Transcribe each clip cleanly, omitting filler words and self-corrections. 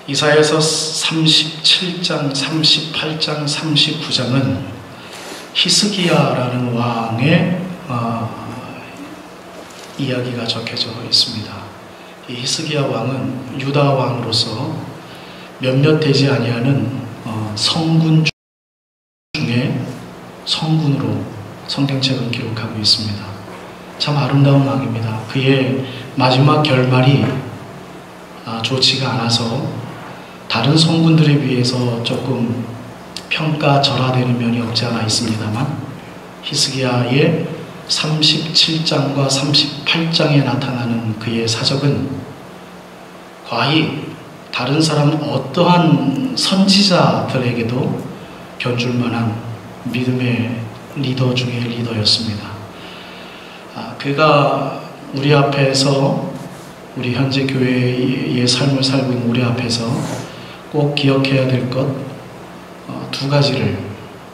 이사야서 37장, 38장, 39장은 히스기야라는 왕의 이야기가 적혀져 있습니다. 이 히스기야 왕은 유다 왕으로서 몇몇 되지 아니하는 성군 중에 성군으로 성경책을 기록하고 있습니다. 참 아름다운 왕입니다. 그의 마지막 결말이 좋지가 않아서 다른 성군들에 비해서 조금 평가절하되는 면이 없지 않아 있습니다만, 히스기야의 37장과 38장에 나타나는 그의 사적은 과히 다른 사람 어떠한 선지자들에게도 견줄 만한 믿음의 리더 중의 리더였습니다. 그가 우리 앞에서, 우리 현재 교회의 삶을 살고 있는 우리 앞에서 꼭 기억해야 될 것 두 가지를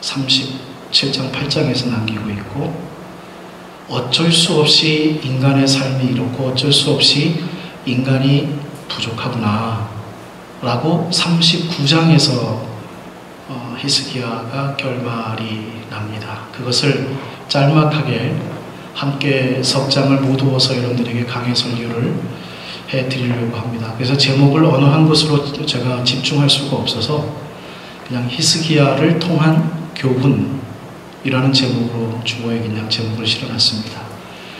37장 8장에서 남기고 있고, 어쩔 수 없이 인간의 삶이 이렇고 어쩔 수 없이 인간이 부족하구나 라고 39장에서 히스기야가 결말이 납니다. 그것을 짤막하게 함께 석장을 모두어서 여러분들에게 강해 설교를 해드리려고 합니다. 그래서 제목을 어느 한 것으로 제가 집중할 수가 없어서 그냥 히스기야를 통한 교훈이라는 제목으로 주어에 그냥 제목을 실어놨습니다.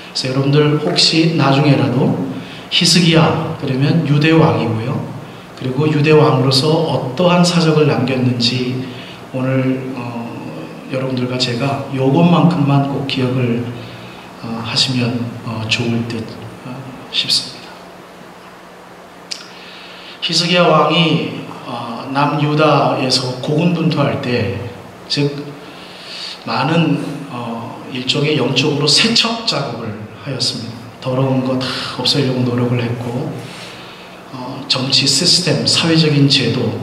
그래서 여러분들 혹시 나중에라도 히스기야 그러면 유대 왕이고요, 그리고 유대 왕으로서 어떠한 사적을 남겼는지 오늘 여러분들과 제가 요것만큼만 꼭 기억을 하시면 좋을 듯 싶습니다. 히스기야 왕이 남유다에서 고군분투할 때, 즉 많은 일종의 영적으로 세척 작업을 하였습니다. 더러운 거 다 없애려고 노력을 했고, 정치 시스템, 사회적인 제도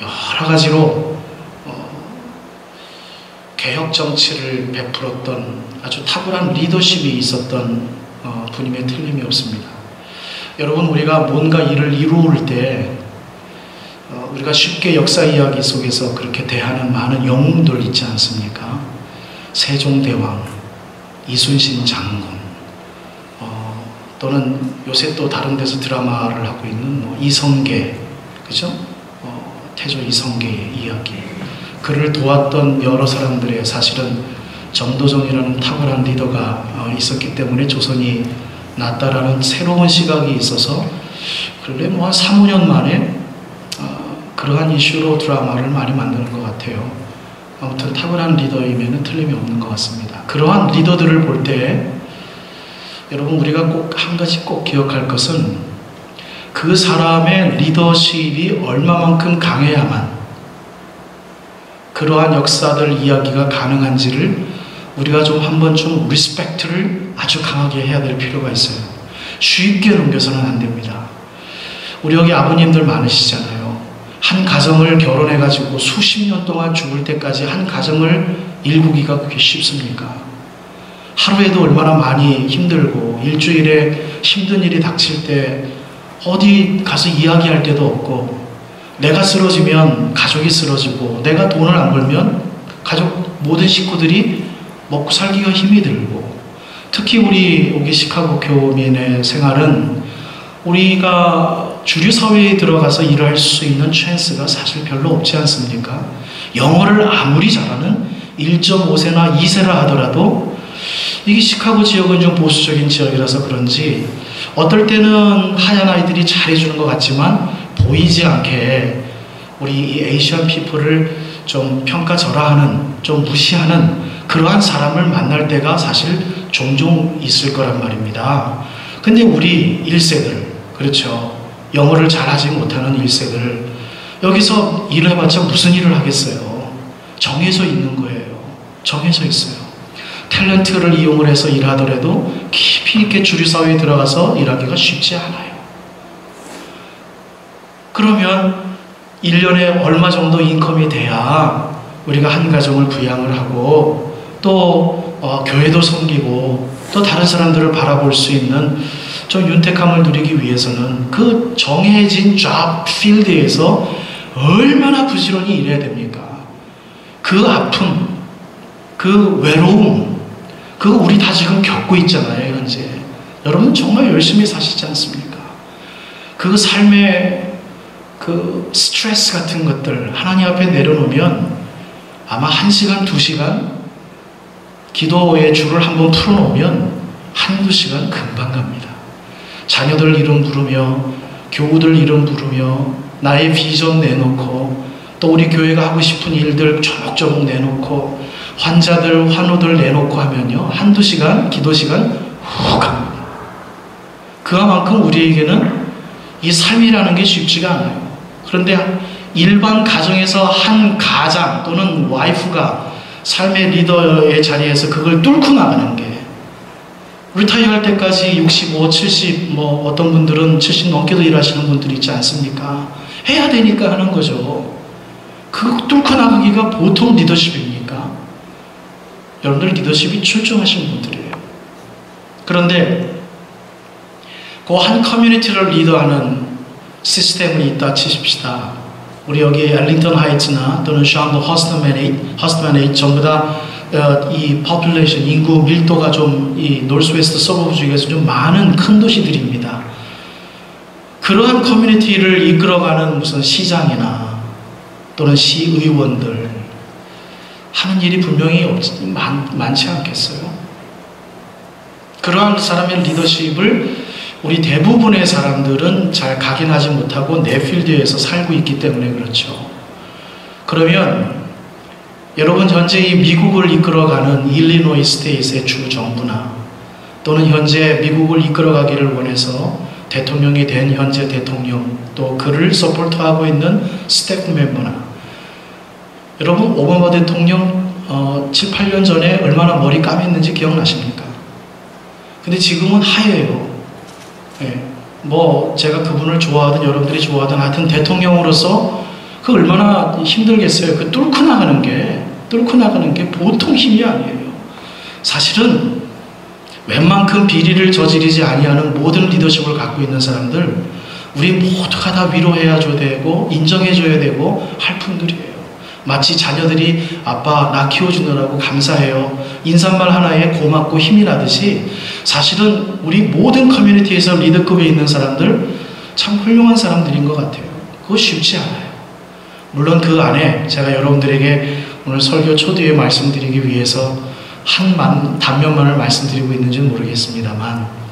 여러 가지로 개혁 정치를 베풀었던 아주 탁월한 리더십이 있었던 분임에 틀림이 없습니다. 여러분, 우리가 뭔가 일을 이루을 때 우리가 쉽게 역사 이야기 속에서 그렇게 대하는 많은 영웅들 있지 않습니까? 세종대왕, 이순신 장군, 또는 요새 또 다른 데서 드라마를 하고 있는 이성계, 그죠? 태조 이성계의 이야기. 그를 도왔던 여러 사람들의 사실은 정도전이라는 탁월한 리더가 있었기 때문에 조선이 낫다라는 새로운 시각이 있어서, 그런데 뭐 한 3, 5년 만에 그러한 이슈로 드라마를 많이 만드는 것 같아요. 아무튼 탁월한 리더이면 틀림이 없는 것 같습니다. 그러한 리더들을 볼 때 여러분, 우리가 꼭 한 가지 꼭 기억할 것은 그 사람의 리더십이 얼마만큼 강해야만 그러한 역사들 이야기가 가능한지를 우리가 좀 한번 좀 리스펙트를 아주 강하게 해야 될 필요가 있어요. 쉽게 넘겨서는 안 됩니다. 우리 여기 아버님들 많으시잖아요. 한 가정을 결혼해가지고 수십 년 동안 죽을 때까지 한 가정을 일구기가 그렇게 쉽습니까? 하루에도 얼마나 많이 힘들고, 일주일에 힘든 일이 닥칠 때 어디 가서 이야기할 데도 없고, 내가 쓰러지면 가족이 쓰러지고, 내가 돈을 안 벌면 가족 모든 식구들이 먹고 살기가 힘이 들고, 특히 우리 여기 시카고 교민의 생활은 우리가 주류 사회에 들어가서 일을 할 수 있는 찬스가 사실 별로 없지 않습니까? 영어를 아무리 잘하는 1.5세나 2세라 하더라도 이게 시카고 지역은 좀 보수적인 지역이라서 그런지 어떨 때는 하얀 아이들이 잘해주는 것 같지만 보이지 않게 우리 이 에이시안 피플을 좀 평가절하하는, 좀 무시하는 그러한 사람을 만날 때가 사실 종종 있을 거란 말입니다. 근데 우리 1세들, 그렇죠, 영어를 잘하지 못하는 1세들, 여기서 일을 해봤자 무슨 일을 하겠어요? 정해져 있는 거예요. 정해져 있어요. 탤런트를 이용을 해서 일하더라도 깊이 있게 주류사회에 들어가서 일하기가 쉽지 않아요. 그러면 1년에 얼마 정도 인컴이 돼야 우리가 한 가정을 부양을 하고 또 교회도 섬기고 또 다른 사람들을 바라볼 수 있는 좀 윤택함을 누리기 위해서는 그 정해진 잡 필드에서 얼마나 부지런히 일해야 됩니까? 그 아픔, 그 외로움, 그거 우리 다 지금 겪고 있잖아요, 현재. 여러분 정말 열심히 사시지 않습니까? 그 삶의 그 스트레스 같은 것들 하나님 앞에 내려놓으면 아마 1시간, 2시간 기도의 줄을 한번 풀어놓으면 1-2시간 금방 갑니다. 자녀들 이름 부르며 교우들 이름 부르며 나의 비전 내놓고 또 우리 교회가 하고 싶은 일들 조목조목 내놓고 환자들, 환우들 내놓고 하면요 1-2시간 기도 시간 훅 갑니다. 그만큼 우리에게는 이 삶이라는 게 쉽지가 않아요. 그런데 일반 가정에서 한 가장 또는 와이프가 삶의 리더의 자리에서 그걸 뚫고 나가는 게 리타이어 할 때까지 65, 70, 뭐 어떤 분들은 70 넘게도 일하시는 분들이 있지 않습니까? 해야 되니까 하는 거죠. 그거 뚫고 나가기가 보통 리더십입니까? 여러분들 리더십이 출중하신 분들이에요. 그런데 그 한 커뮤니티를 리더하는 시스템이 있다 치십시다. 우리 여기 엘링턴 하이츠나 또는 샴버 허스트맨에이트 전부 다 이 population 인구 밀도가 좀 이 노스웨스트 서버브 중에서 좀 많은 큰 도시들입니다. 그러한 커뮤니티를 이끌어가는 무슨 시장이나 또는 시의원들 하는 일이 분명히 많지 않겠어요? 그러한 사람의 리더십을 우리 대부분의 사람들은 잘 각인하지 못하고 내 필드에서 살고 있기 때문에 그렇죠. 그러면 여러분 현재 이 미국을 이끌어가는 일리노이 스테이트의 주 정부나 또는 현재 미국을 이끌어가기를 원해서 대통령이 된 현재 대통령 또 그를 서포트하고 있는 스태프 멤버나 여러분 오바마 대통령 7, 8년 전에 얼마나 머리 까맸는지 기억나십니까? 근데 지금은 하얘요. 네. 뭐 제가 그분을 좋아하든 여러분들이 좋아하든 하여튼 대통령으로서 그 얼마나 힘들겠어요. 그 뚫고 나가는 게 보통 힘이 아니에요. 사실은 웬만큼 비리를 저지르지 아니하는 모든 리더십을 갖고 있는 사람들 우리 모두가 다 위로해줘야 되고 인정해줘야 되고 할 분들이에요. 마치 자녀들이 아빠 나 키워주느라고 감사해요. 인사말 하나에 고맙고 힘이 나듯이 사실은 우리 모든 커뮤니티에서 리더급에 있는 사람들 참 훌륭한 사람들인 것 같아요. 그거 쉽지 않아요. 물론 그 안에 제가 여러분들에게 오늘 설교 초대에 말씀드리기 위해서 한 단면만을 말씀드리고 있는지는 모르겠습니다만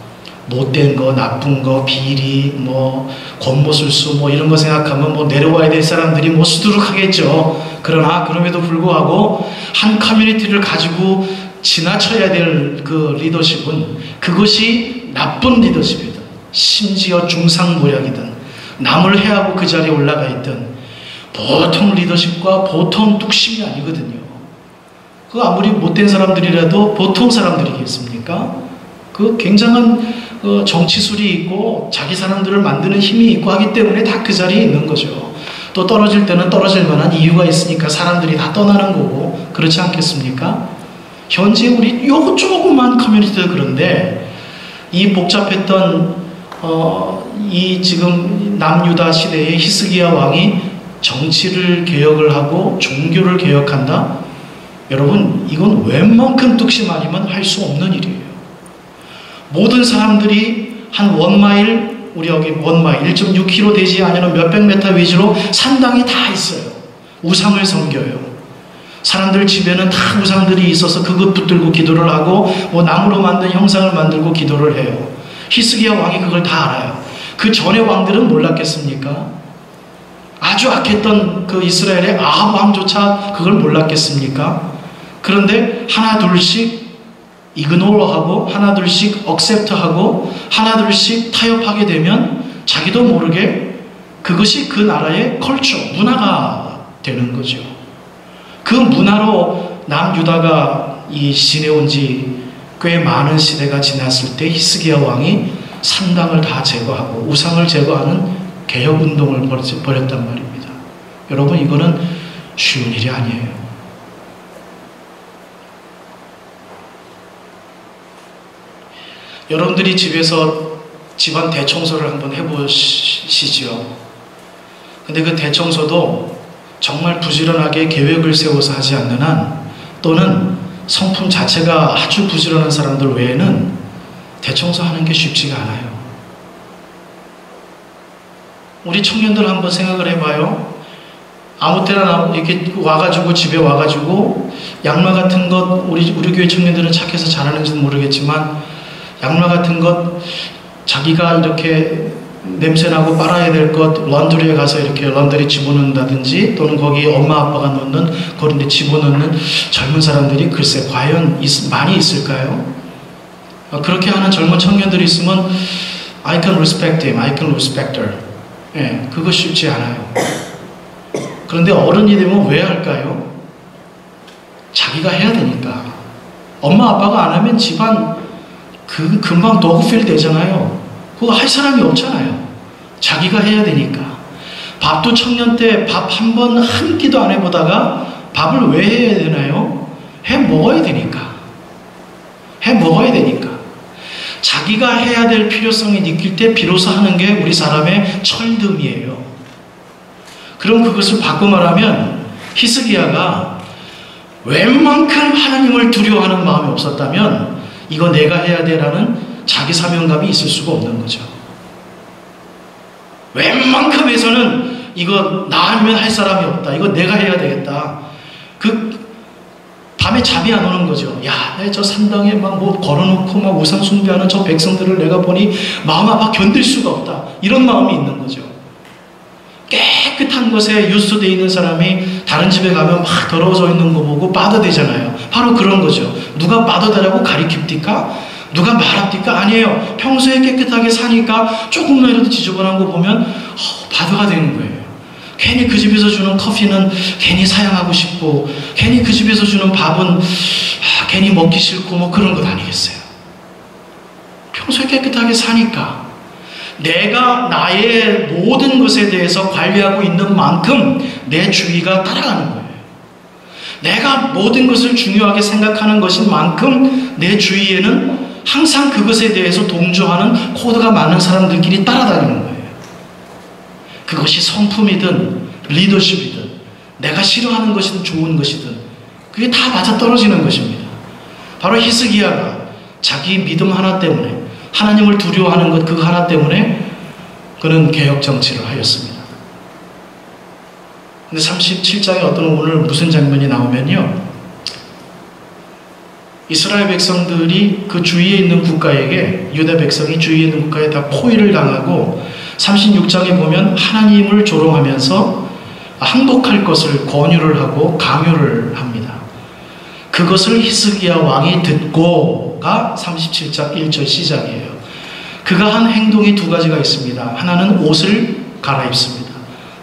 못된 거, 나쁜 거, 비리, 뭐 권모술수 뭐 이런 거 생각하면 뭐 내려와야 될 사람들이 뭐 수두룩하겠죠. 그러나 그럼에도 불구하고 한 커뮤니티를 가지고 지나쳐야 될 그 리더십은 그것이 나쁜 리더십이든 심지어 중상모략이든 남을 해하고 그 자리에 올라가 있든 보통 리더십과 보통 뚝심이 아니거든요. 그 아무리 못된 사람들이라도 보통 사람들이겠습니까? 그 굉장한 정치술이 있고 자기 사람들을 만드는 힘이 있고 하기 때문에 다 그 자리에 있는 거죠. 또 떨어질 때는 떨어질 만한 이유가 있으니까 사람들이 다 떠나는 거고 그렇지 않겠습니까? 현재 우리 요거 조그만 커뮤니티도 그런데 이 복잡했던 이 지금 남유다 시대의 히스기야 왕이 정치를 개혁을 하고 종교를 개혁한다? 여러분 이건 웬만큼 뚝심 아니면 할 수 없는 일이에요. 모든 사람들이 한 원마일 우리 여기 원마일 1.6km 되지 않으면 몇백 미터 위주로 산당이 다 있어요. 우상을 섬겨요. 사람들 집에는 다 우상들이 있어서 그것 붙들고 기도를 하고 뭐 나무로 만든 형상을 만들고 기도를 해요. 히스기야 왕이 그걸 다 알아요. 그 전의 왕들은 몰랐겠습니까? 아주 악했던 그 이스라엘의 아합 왕조차 그걸 몰랐겠습니까? 그런데 하나 둘씩 이그노어하고 하나 둘씩 억셉트하고 하나 둘씩 타협하게 되면 자기도 모르게 그것이 그 나라의 컬처, 문화가 되는 거죠. 그 문화로 남유다가 이 지내온 지 꽤 많은 시대가 지났을 때 히스기야 왕이 산당을 다 제거하고 우상을 제거하는 개혁운동을 벌였단 말입니다. 여러분 이거는 쉬운 일이 아니에요. 여러분들이 집에서 집안 대청소를 한번 해보시지요. 근데 그 대청소도 정말 부지런하게 계획을 세워서 하지 않는 한, 또는 성품 자체가 아주 부지런한 사람들 외에는 대청소하는 게 쉽지가 않아요. 우리 청년들 한번 생각을 해봐요. 아무 때나 이렇게 와가지고, 집에 와가지고 양말 같은 것, 우리 교회 청년들은 착해서 잘하는지는 모르겠지만, 양말 같은 것 자기가 이렇게 냄새나고 빨아야 될 것 런드리에 가서 이렇게 런드리 집어넣는다든지, 또는 거기 엄마 아빠가 넣는 그런 데 집어넣는 젊은 사람들이 글쎄 과연 많이 있을까요? 그렇게 하는 젊은 청년들이 있으면 I can respect him, I can respect her. 예, 그거 쉽지 않아요. 그런데 어른이 되면 왜 할까요? 자기가 해야 되니까. 엄마 아빠가 안 하면 집안 금방 도그필 되잖아요. 그거 할 사람이 없잖아요. 자기가 해야 되니까. 밥도 청년 때 밥 한 끼도 안 해보다가 밥을 왜 해야 되나요? 해 먹어야 되니까. 해 먹어야 되니까. 자기가 해야 될 필요성이 느낄 때 비로소 하는 게 우리 사람의 철듭이에요. 그럼 그것을 바꿔 말하면, 히스기야가 웬만큼 하나님을 두려워하는 마음이 없었다면 이거 내가 해야 돼라는 자기 사명감이 있을 수가 없는 거죠. 웬만큼에서는 이거 나 하면 할 사람이 없다, 이거 내가 해야 되겠다. 밤에 잠이 안 오는 거죠. 야, 저 산당에 막 뭐 걸어놓고 막 우상 숭배하는 저 백성들을 내가 보니 마음 아파 견딜 수가 없다, 이런 마음이 있는 거죠. 깨끗한 곳에 유수되어 있는 사람이 다른 집에 가면 막 더러워져 있는 거 보고 빠져대잖아요. 바로 그런 거죠. 누가 빠져대라고 가리킵니까? 누가 말합니까? 아니에요. 평소에 깨끗하게 사니까 조금만이라도 지저분한 거 보면 바드가 되는 거예요. 괜히 그 집에서 주는 커피는 괜히 사양하고 싶고, 괜히 그 집에서 주는 밥은 괜히 먹기 싫고, 뭐 그런 것 아니겠어요? 평소에 깨끗하게 사니까. 내가 나의 모든 것에 대해서 관리하고 있는 만큼 내 주위가 따라가는 거예요. 내가 모든 것을 중요하게 생각하는 것인 만큼 내 주위에는 항상 그것에 대해서 동조하는 코드가 많은 사람들끼리 따라다니는 거예요. 그것이 성품이든 리더십이든 내가 싫어하는 것이든 좋은 것이든 그게 다 맞아떨어지는 것입니다. 바로 히스기야가 자기 믿음 하나 때문에, 하나님을 두려워하는 것 그거 하나 때문에 그는 개혁정치를 하였습니다. 근데 37장에 어떤 오늘 무슨 장면이 나오면요, 이스라엘 백성들이 그 주위에 있는 국가에게, 유다 백성이 주위에 있는 국가에 다 포위를 당하고 36장에 보면 하나님을 조롱하면서 항복할 것을 권유를 하고 강요를 합니다. 그것을 히스기야 왕이 듣고가 37장 1절 시작이에요. 그가 한 행동이 두 가지가 있습니다. 하나는 옷을 갈아입습니다.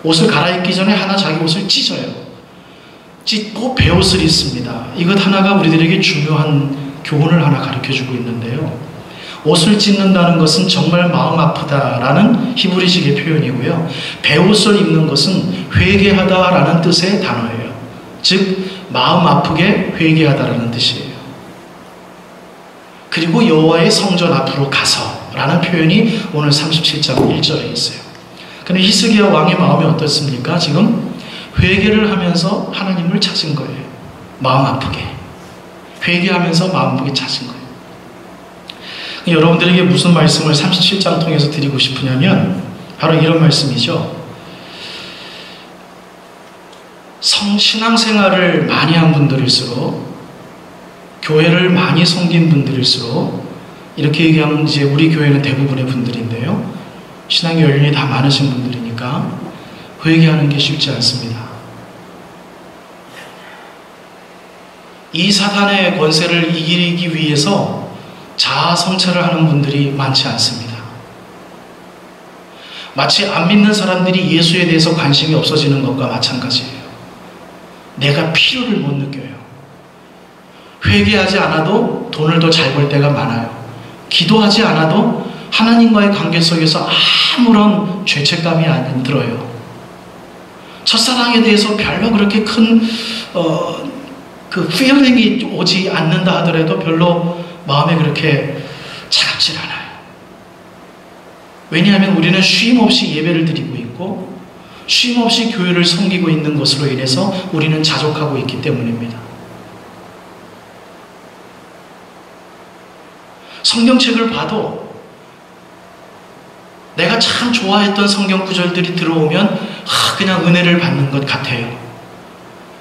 옷을 갈아입기 전에 하나 자기 옷을 찢어요. 찢고 베옷을 입습니다. 이것 하나가 우리들에게 중요한 교훈을 하나 가르쳐주고 있는데요. 옷을 찢는다는 것은 정말 마음 아프다라는 히브리식의 표현이고요. 베옷을 입는 것은 회개하다라는 뜻의 단어예요. 즉 마음 아프게 회개하다라는 뜻이에요. 그리고 여호와의 성전 앞으로 가서라는 표현이 오늘 37장 1절에 있어요. 그런데 히스기야 왕의 마음이 어떻습니까? 지금 회개를 하면서 하나님을 찾은 거예요. 마음 아프게 회개하면서 마음 아프게 찾은 거예요. 여러분들에게 무슨 말씀을 37장 통해서 드리고 싶으냐면 바로 이런 말씀이죠. 신앙생활을 많이 한 분들일수록, 교회를 많이 섬긴 분들일수록, 이렇게 얘기하면 이제 우리 교회는 대부분의 분들인데요, 신앙의 연륜이 다 많으신 분들이니까 회개하는 게 쉽지 않습니다. 이 사단의 권세를 이기기 위해서 자아 성찰을 하는 분들이 많지 않습니다. 마치 안 믿는 사람들이 예수에 대해서 관심이 없어지는 것과 마찬가지예요. 내가 필요를 못 느껴요. 회개하지 않아도 돈을 더 잘 벌 때가 많아요. 기도하지 않아도 하나님과의 관계 속에서 아무런 죄책감이 안 들어요. 첫사랑에 대해서 별로 그렇게 큰 그 feeling이 오지 않는다 하더라도 별로 마음에 그렇게 차갑질 않아요. 왜냐하면 우리는 쉼없이 예배를 드리고 있고 쉼없이 교회를 섬기고 있는 것으로 인해서 우리는 자족하고 있기 때문입니다. 성경책을 봐도 내가 참 좋아했던 성경 구절들이 들어오면 그냥 은혜를 받는 것 같아요.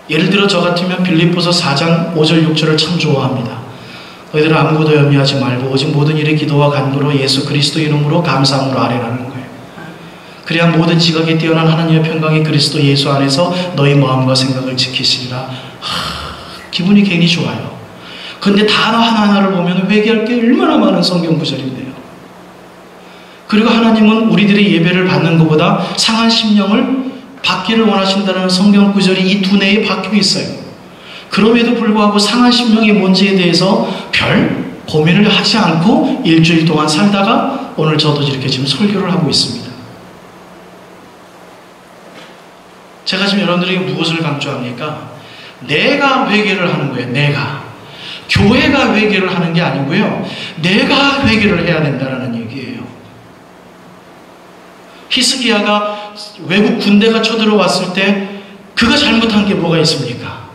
예를 들어 저 같으면 빌립보서 4장 5절 6절을 참 좋아합니다. 너희들은 아무것도 염려하지 말고 오직 모든 일에 기도와 간구로 예수 그리스도 이름으로 감사함으로 아뢰라는 거예요. 그래야 모든 지각에 뛰어난 하나님의 평강이 그리스도 예수 안에서 너희 마음과 생각을 지키시리라. 기분이 괜히 좋아요. 근데 단어 하나하나를 보면 회개할 게 얼마나 많은 성경 구절인데요. 그리고 하나님은 우리들의 예배를 받는 것보다 상한 심령을 받기를 원하신다는 성경 구절이 이 두뇌에 박혀 있어요. 그럼에도 불구하고 상한 심령이 뭔지에 대해서 별 고민을 하지 않고 일주일 동안 살다가 오늘 저도 이렇게 지금 설교를 하고 있습니다. 제가 지금 여러분들에게 무엇을 강조합니까? 내가 회개를 하는 거예요. 내가. 교회가 회개를 하는 게 아니고요. 내가 회개를 해야 된다는 얘기예요. 히스기야가 외국 군대가 쳐들어왔을 때 그가 잘못한 게 뭐가 있습니까?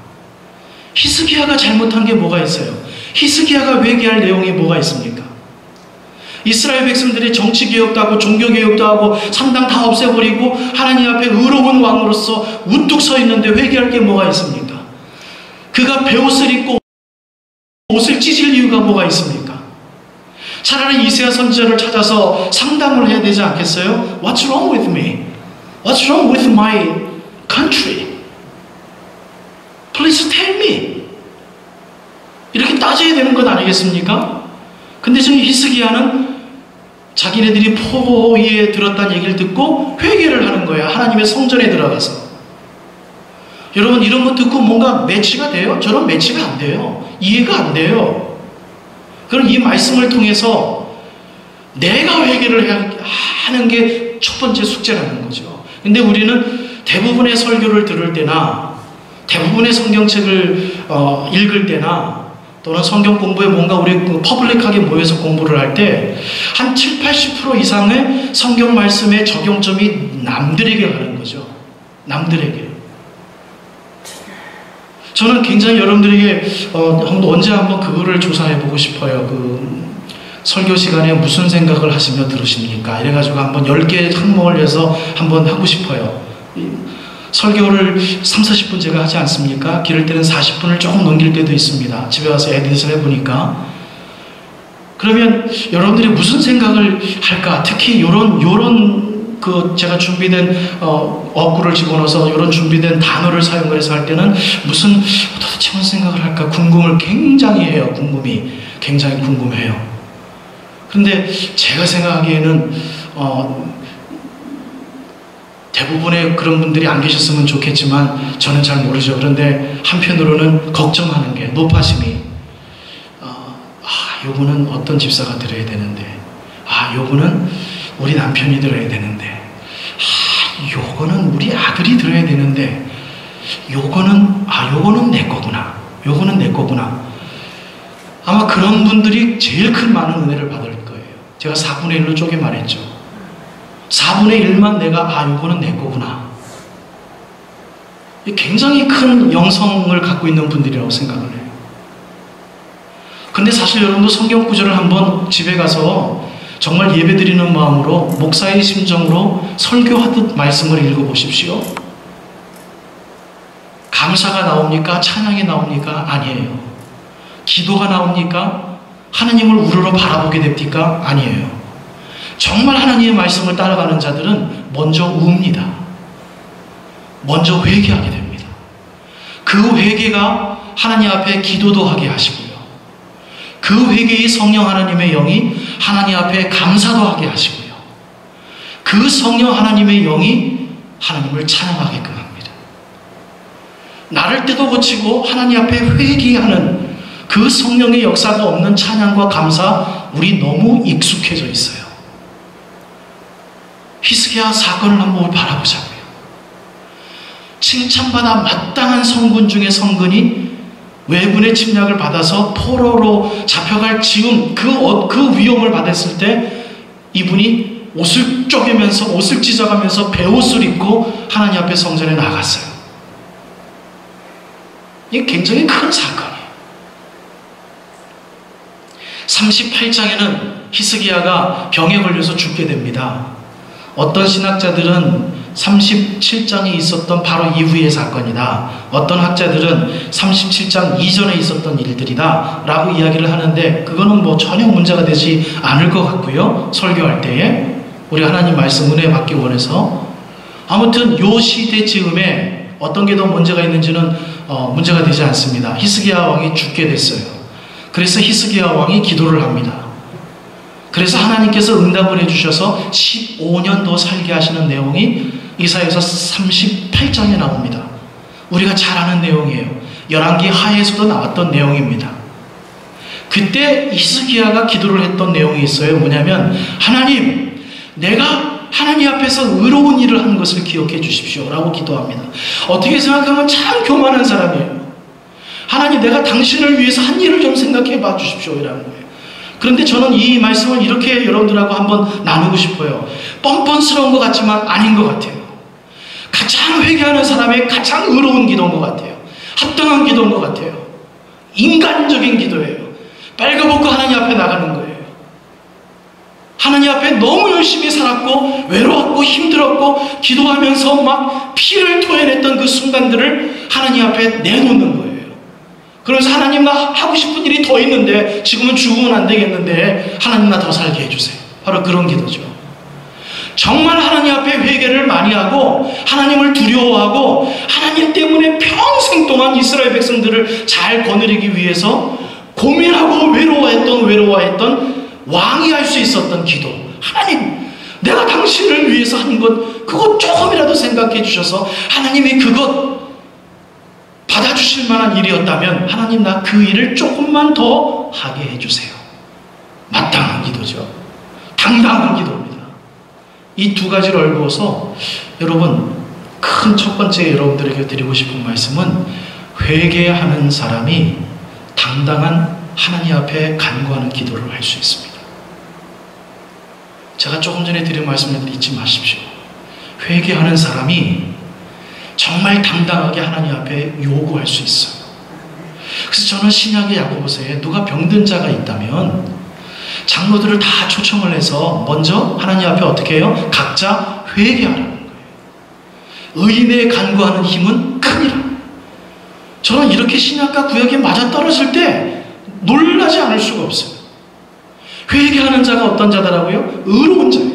히스기야가 잘못한 게 뭐가 있어요? 히스기야가 회개할 내용이 뭐가 있습니까? 이스라엘 백성들이 정치개혁도 하고 종교개혁도 하고 상당 다 없애버리고 하나님 앞에 의로운 왕으로서 우뚝 서 있는데 회개할 게 뭐가 있습니까? 그가 베옷을 입고 옷을 찢을 이유가 뭐가 있습니까? 차라리 이새야 선지자를 찾아서 상담을 해야 되지 않겠어요? What's wrong with me? What's wrong with my country? Please tell me. 이렇게 따져야 되는 것 아니겠습니까? 근데 지금 히스기야는 자기네들이 포로에 들었다는 얘기를 듣고 회개를 하는 거예요. 하나님의 성전에 들어가서. 여러분 이런 거 듣고 뭔가 매치가 돼요? 저는 매치가 안 돼요. 이해가 안 돼요. 그럼 이 말씀을 통해서 내가 회개를 하는 게 첫 번째 숙제라는 거죠. 근데 우리는 대부분의 설교를 들을 때나 대부분의 성경책을 읽을 때나 또는 성경 공부에 뭔가 우리 퍼블릭하게 모여서 공부를 할 때 한 70-80% 이상의 성경 말씀의 적용점이 남들에게 가는 거죠. 남들에게. 저는 굉장히 여러분들에게 언제 한번 그거를 조사해보고 싶어요. 그 설교 시간에 무슨 생각을 하시며 들으십니까? 이래가지고 한번 10개 항목을 해서 한번 하고 싶어요. 설교를 30-40분 제가 하지 않습니까? 기를 때는 40분을 조금 넘길 때도 있습니다. 집에 와서 에디션 해보니까. 그러면 여러분들이 무슨 생각을 할까? 특히 요런 제가 준비된 어구를 집어넣어서 이런 준비된 단어를 사용을 해서 할 때는 도대체 무슨 생각을 할까? 궁금을 굉장히 해요. 굉장히 궁금해요. 그런데 제가 생각하기에는 대부분의 그런 분들이 안 계셨으면 좋겠지만 저는 잘 모르죠. 그런데 한편으로는 걱정하는 게 노파심이 요거는 어떤 집사가 들어야 되는데 요거는 우리 남편이 들어야 되는데 요거는 우리 아들이 들어야 되는데 요거는 내 거구나. 요거는 내 거구나. 아마 그런 분들이 제일 큰 많은 은혜를 받을 거예요. 제가 4분의 1로 쪼개 말했죠. 4분의 1만 내가 요거는 내 거구나. 굉장히 큰 영성을 갖고 있는 분들이라고 생각을 해요. 근데 사실 여러분도 성경 구절을 한번 집에 가서 정말 예배드리는 마음으로 목사의 심정으로 설교하듯 말씀을 읽어보십시오. 감사가 나옵니까? 찬양이 나옵니까? 아니에요. 기도가 나옵니까? 하나님을 우러러 바라보게 됩니까? 아니에요. 정말 하나님의 말씀을 따라가는 자들은 먼저 웁니다. 먼저 회개하게 됩니다. 그 회개가 하나님 앞에 기도도 하게 하시고요. 그 회개의 성령 하나님의 영이 하나님 앞에 감사도 하게 하시고요. 그 성령 하나님의 영이 하나님을 찬양하게끔 합니다. 나를 뜯어 고치고 하나님 앞에 회개하는 그 성령의 역사가 없는 찬양과 감사, 우리 너무 익숙해져 있어요. 히스기야 사건을 한번 바라보자고요. 칭찬받아 마땅한 성군 중에 성군이 외군의 침략을 받아서 포로로 잡혀갈 지금 그 위험을 받았을 때 이분이 옷을 쪼개면서 옷을 찢어가면서 베옷을 입고 하나님 앞에 성전에 나갔어요. 이게 굉장히 큰 사건이에요. 38장에는 히스기야가 병에 걸려서 죽게 됩니다. 어떤 신학자들은 37장에 있었던 바로 이후의 사건이다. 어떤 학자들은 37장 이전에 있었던 일들이다 라고 이야기를 하는데, 그거는 뭐 전혀 문제가 되지 않을 것 같고요. 설교할 때에 우리 하나님 말씀 은혜 받기 원해서. 아무튼 요 시대 즈음에 어떤 게 더 문제가 있는지는 문제가 되지 않습니다. 히스기야 왕이 죽게 됐어요. 그래서 히스기야 왕이 기도를 합니다. 그래서 하나님께서 응답을 해주셔서 15년 더 살게 하시는 내용이 이사야서 38장에 나옵니다. 우리가 잘 아는 내용이에요. 열왕기 하에서도 나왔던 내용입니다. 그때 히스기야가 기도를 했던 내용이 있어요. 뭐냐면, 하나님, 내가 하나님 앞에서 의로운 일을 한 것을 기억해 주십시오 라고 기도합니다. 어떻게 생각하면 참 교만한 사람이에요. 하나님, 내가 당신을 위해서 한 일을 좀 생각해 봐 주십시오 이라는 거예요. 그런데 저는 이 말씀을 이렇게 여러분들하고 한번 나누고 싶어요. 뻔뻔스러운 것 같지만 아닌 것 같아요. 가장 회개하는 사람의 가장 의로운 기도인 것 같아요. 합당한 기도인 것 같아요. 인간적인 기도예요. 빨가벗고 하나님 앞에 나가는 거예요. 하나님 앞에 너무 열심히 살았고 외로웠고 힘들었고 기도하면서 막 피를 토해냈던 그 순간들을 하나님 앞에 내놓는 거예요. 그래서 하나님, 나 하고 싶은 일이 더 있는데 지금은 죽으면 안 되겠는데 하나님, 나 더 살게 해주세요. 바로 그런 기도죠. 정말 하나님 앞에 회개를 많이 하고 하나님을 두려워하고 하나님 때문에 평생 동안 이스라엘 백성들을 잘 거느리기 위해서 고민하고 외로워했던 왕이 할 수 있었던 기도. 하나님, 내가 당신을 위해서 한 것, 그것 조금이라도 생각해 주셔서 하나님이 그것 받아주실 만한 일이었다면 하나님, 나 그 일을 조금만 더 하게 해주세요. 마땅한 기도죠. 당당한 기도입니다. 이 두 가지를 얽어서 여러분, 큰 첫 번째 여러분들에게 드리고 싶은 말씀은, 회개하는 사람이 당당한 하나님 앞에 간구하는 기도를 할 수 있습니다. 제가 조금 전에 드린 말씀을 잊지 마십시오. 회개하는 사람이 정말 당당하게 하나님 앞에 요구할 수 있어요. 그래서 저는 신약의 야고보서에 누가 병든 자가 있다면 장로들을 다 초청을 해서 먼저 하나님 앞에 어떻게 해요? 각자 회개하라는 거예요. 의인의 간구하는 힘은 크니라. 저는 이렇게 신약과 구약이 맞아떨어질 때 놀라지 않을 수가 없어요. 회개하는 자가 어떤 자더라고요? 의로운 자예요.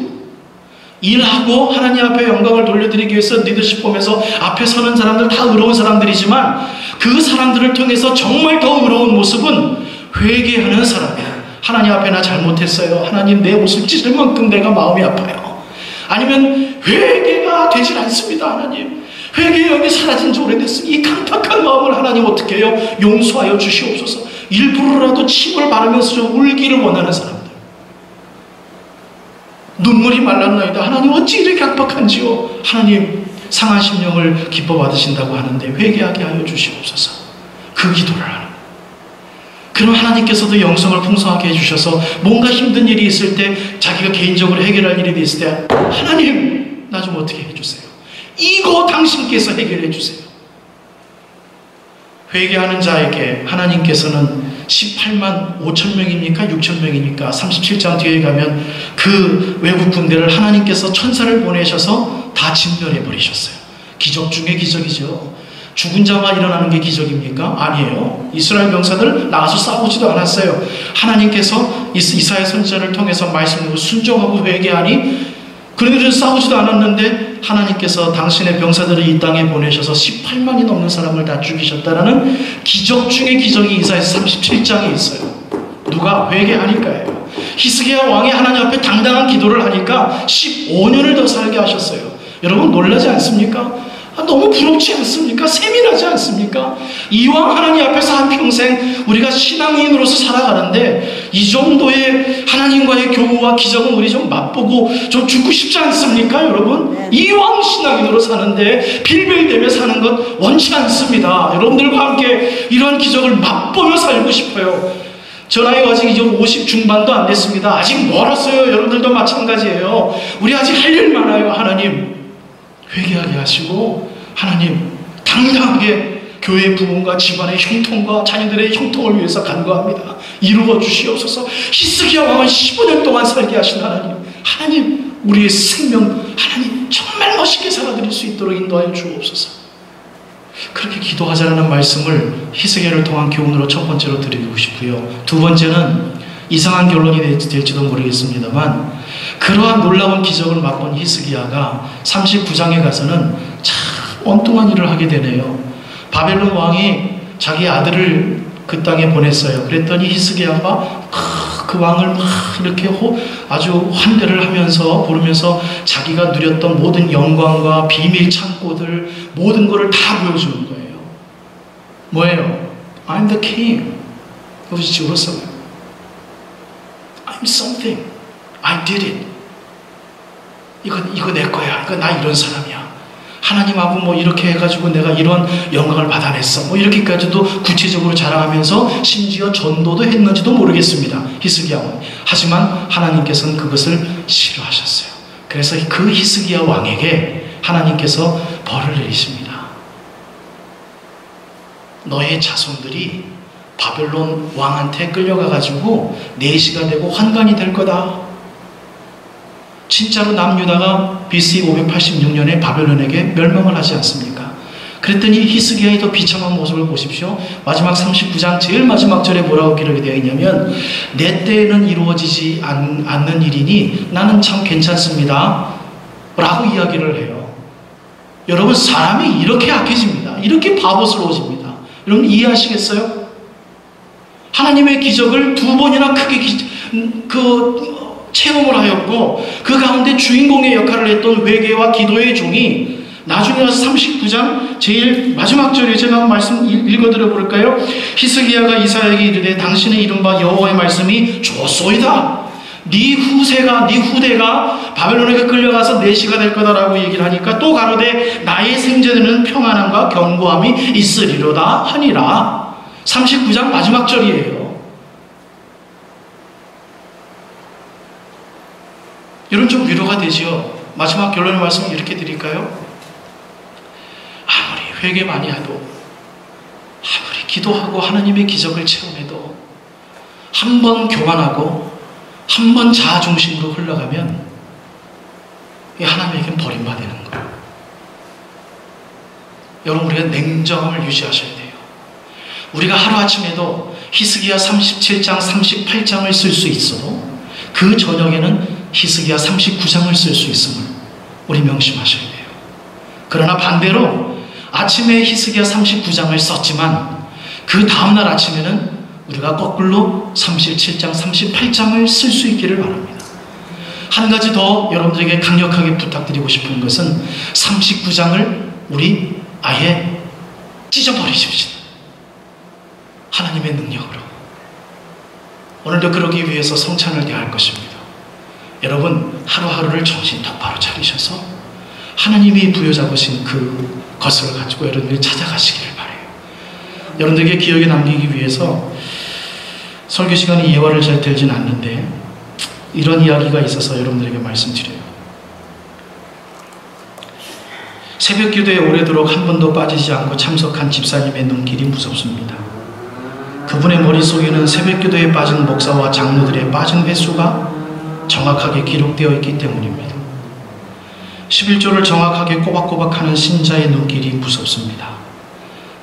일하고 하나님 앞에 영광을 돌려드리기 위해서 리더십 보면서 앞에 서는 사람들 다 의로운 사람들이지만 그 사람들을 통해서 정말 더 의로운 모습은 회개하는 사람이에요. 하나님 앞에 나 잘못했어요. 하나님, 내 옷을 찢을 만큼 내가 마음이 아파요. 아니면 회개가 되질 않습니다. 하나님, 회개의 영이 사라진 지 오래됐으니 이 강팍한 마음을 하나님 어떻게 해요? 용서하여 주시옵소서. 일부러라도 침을 바르면서 좀 울기를 원하는 사람들. 눈물이 말랐나이다. 하나님, 어찌 이렇게 강팍한지요? 하나님, 상한 심령을 기뻐 받으신다고 하는데 회개하게 하여 주시옵소서. 그 기도를 하는. 그럼 하나님께서도 영성을 풍성하게 해주셔서 뭔가 힘든 일이 있을 때, 자기가 개인적으로 해결할 일이 있을 때, 하나님, 나 좀 어떻게 해주세요. 이거 당신께서 해결해 주세요. 회개하는 자에게 하나님께서는 18만 5천 명입니까? 6천 명입니까? 37장 뒤에 가면 그 외국 군대를 하나님께서 천사를 보내셔서 다 진멸해 버리셨어요. 기적 중에 기적이죠. 죽은 자가 일어나는 게 기적입니까? 아니에요. 이스라엘 병사들 나가서 싸우지도 않았어요. 하나님께서 이사야 선지자를 통해서 말씀하고 순종하고 회개하니 그들은 싸우지도 않았는데 하나님께서 당신의 병사들을 이 땅에 보내셔서 18만이 넘는 사람을 다 죽이셨다라는 기적 중의 기적이 이사야서 37장에 있어요. 누가? 회개하니까예요. 히스기야 왕이 하나님 앞에 당당한 기도를 하니까 15년을 더 살게 하셨어요. 여러분 놀라지 않습니까? 너무 부럽지 않습니까? 세밀하지 않습니까? 이왕 하나님 앞에서 한평생 우리가 신앙인으로서 살아가는데 이 정도의 하나님과의 교우와 기적은 우리 좀 맛보고 좀 죽고 싶지 않습니까, 여러분? 이왕 신앙인으로 사는데 빌빌대며 사는 것 원치 않습니다. 여러분들과 함께 이러한 기적을 맛보며 살고 싶어요. 저 나이가 아직 이제 50 중반도 안 됐습니다. 아직 멀었어요. 여러분들도 마찬가지예요. 우리 아직 할 일 많아요. 하나님 회개하게 하시고 하나님 당당하게 교회 부흥과 집안의 형통과 자녀들의 형통을 위해서 간구합니다. 이루어 주시옵소서. 히스기야 왕은 15년 동안 살게 하신 하나님, 하나님 우리의 생명 하나님 정말 멋있게 살아드릴 수 있도록 인도하여 주옵소서. 그렇게 기도하자라는 말씀을 히스기야를 통한 교훈으로 첫 번째로 드리고 싶고요. 두 번째는 이상한 결론이 될지도 모르겠습니다만 그러한 놀라운 기적을 맛본 히스기야가 39장에 가서는 참 엉뚱한 일을 하게 되네요. 바벨론 왕이 자기 아들을 그 땅에 보냈어요. 그랬더니 히스기야가 그 왕을 막 이렇게 아주 환대를 하면서 부르면서 자기가 누렸던 모든 영광과 비밀 창고들 모든 것을 다 보여주는 거예요. 뭐예요? I'm the king of Jerusalem. I'm something. I did it. 이거 내 거야. 이거 나 이런 사람이야. 하나님하고 뭐 이렇게 해가지고 내가 이런 영광을 받아냈어. 뭐 이렇게까지도 구체적으로 자랑하면서 심지어 전도도 했는지도 모르겠습니다. 히스기야 왕. 하지만 하나님께서는 그것을 싫어하셨어요. 그래서 그 히스기야 왕에게 하나님께서 벌을 내리십니다. 너의 자손들이 바벨론 왕한테 끌려가가지고 내시가 되고 환관이 될 거다. 진짜로 남유다가 BC 586년에 바벨론에게 멸망을 하지 않습니까? 그랬더니 히스기야의 더 비참한 모습을 보십시오. 마지막 39장 제일 마지막 절에 뭐라고 기록이 되어 있냐면 내 때에는 이루어지지 않는 일이니 나는 참 괜찮습니다 라고 이야기를 해요. 여러분 사람이 이렇게 악해집니다. 이렇게 바보스러워집니다. 여러분 이해하시겠어요? 하나님의 기적을 두 번이나 크게 체험을 하였고 그 가운데 주인공의 역할을 했던 회개와 기도의 종이 나중에 가서 39장 제일 마지막 절에 제가 말씀 읽어드려 볼까요? 히스기야가 이사야에게 이르되 당신의 이른바 여호와의 말씀이 좋소이다. 네 후대가 바벨론에게 끌려가서 내시가 될 거다라고 얘기를 하니까 또 가로되 나의 생제되는 평안함과 견고함이 있으리로다 하니라. 39장 마지막 절이에요. 여러분 좀 위로가 되지요. 마지막 결론의 말씀을 이렇게 드릴까요? 아무리 회개 많이 해도 아무리 기도하고 하나님의 기적을 체험해도 한 번 교만하고 한 번 자아중심으로 흘러가면 하나님에겐 버림받는 거예요. 여러분 우리가 냉정함을 유지하셔야 돼요. 우리가 하루아침에도 히스기야 37장 38장을 쓸 수 있어도 그 저녁에는 히스기야 39장을 쓸 수 있음을 우리 명심하셔야 돼요. 그러나 반대로 아침에 히스기야 39장을 썼지만 그 다음날 아침에는 우리가 거꾸로 37장 38장을 쓸 수 있기를 바랍니다. 한 가지 더 여러분들에게 강력하게 부탁드리고 싶은 것은 39장을 우리 아예 찢어버리십시오. 하나님의 능력으로. 오늘도 그러기 위해서 성찬을 대할 것입니다. 여러분 하루하루를 정신 똑바로 차리셔서 하나님이 부여잡으신 그 것을 가지고 여러분들이 찾아가시기를 바라요. 여러분들에게 기억에 남기기 위해서 설교 시간이 예화를 잘 들진 않는데 이런 이야기가 있어서 여러분들에게 말씀드려요. 새벽 기도에 오래도록 한 번도 빠지지 않고 참석한 집사님의 눈길이 무섭습니다. 그분의 머릿속에는 새벽 기도에 빠진 목사와 장로들의 빠진 횟수가 정확하게 기록되어 있기 때문입니다. 11조를 정확하게 꼬박꼬박하는 신자의 눈길이 무섭습니다.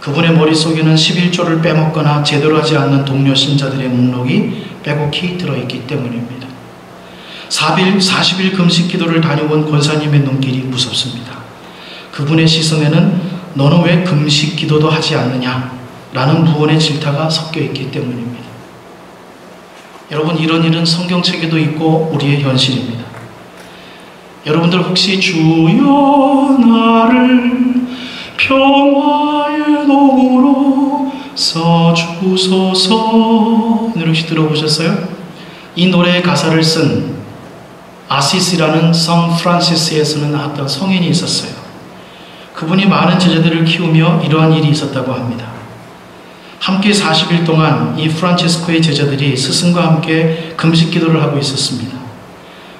그분의 머릿속에는 11조를 빼먹거나 제대로 하지 않는 동료 신자들의 목록이 빼곡히 들어있기 때문입니다. 40일 금식 기도를 다녀온 권사님의 눈길이 무섭습니다. 그분의 시선에는 너는 왜 금식 기도도 하지 않느냐 라는 무언의 질타가 섞여 있기 때문입니다. 여러분 이런 일은 성경책에도 있고 우리의 현실입니다. 여러분들 혹시 주여 나를 평화의 도구로 써주소서 이 노래 혹시 들어보셨어요? 이 노래의 가사를 쓴 아시시라는 성 프란시스에 쓰는 어떤 성인이 있었어요. 그분이 많은 제자들을 키우며 이러한 일이 있었다고 합니다. 함께 40일 동안 이 프란체스코의 제자들이 스승과 함께 금식 기도를 하고 있었습니다.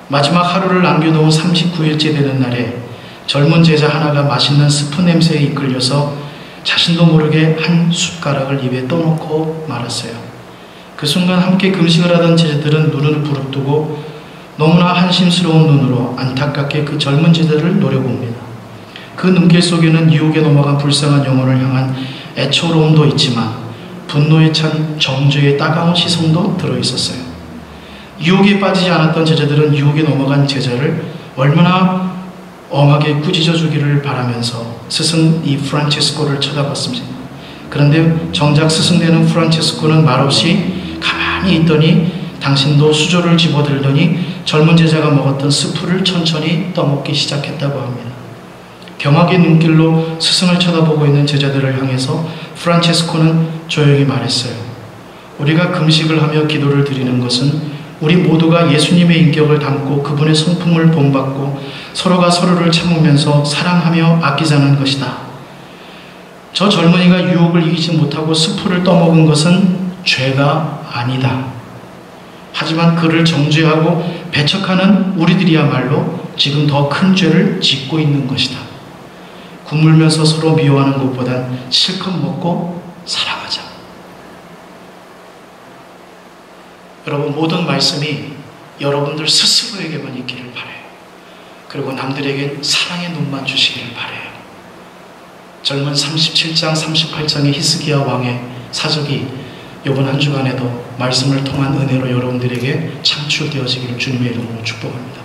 마지막 하루를 남겨놓은 39일째 되는 날에 젊은 제자 하나가 맛있는 스프 냄새에 이끌려서 자신도 모르게 한 숟가락을 입에 떠놓고 말았어요. 그 순간 함께 금식을 하던 제자들은 눈을 부릅뜨고 너무나 한심스러운 눈으로 안타깝게 그 젊은 제자를 노려봅니다. 그 눈길 속에는 유혹에 넘어간 불쌍한 영혼을 향한 애처로움도 있지만 분노에 찬 정죄의 따가운 시선도 들어있었어요. 유혹에 빠지지 않았던 제자들은 유혹에 넘어간 제자를 얼마나 엄하게 꾸짖어 주기를 바라면서 스승 이 프란체스코를 쳐다봤습니다. 그런데 정작 스승되는 프란체스코는 말없이 가만히 있더니 당신도 수저를 집어들더니 젊은 제자가 먹었던 스프를 천천히 떠먹기 시작했다고 합니다. 경악의 눈길로 스승을 쳐다보고 있는 제자들을 향해서 프란체스코는 조용히 말했어요. 우리가 금식을 하며 기도를 드리는 것은 우리 모두가 예수님의 인격을 담고 그분의 성품을 본받고 서로가 서로를 참으면서 사랑하며 아끼자는 것이다. 저 젊은이가 유혹을 이기지 못하고 스프를 떠먹은 것은 죄가 아니다. 하지만 그를 정죄하고 배척하는 우리들이야말로 지금 더 큰 죄를 짓고 있는 것이다. 굶으면서 서로 미워하는 것보단 실컷 먹고 사랑하자. 여러분, 모든 말씀이 여러분들 스스로에게만 있기를 바라요. 그리고 남들에겐 사랑의 눈만 주시기를 바라요. 젊은 37장, 38장의 히스기야 왕의 사적이 이번 한 주간에도 말씀을 통한 은혜로 여러분들에게 창출되어지기를 주님의 이름으로 축복합니다.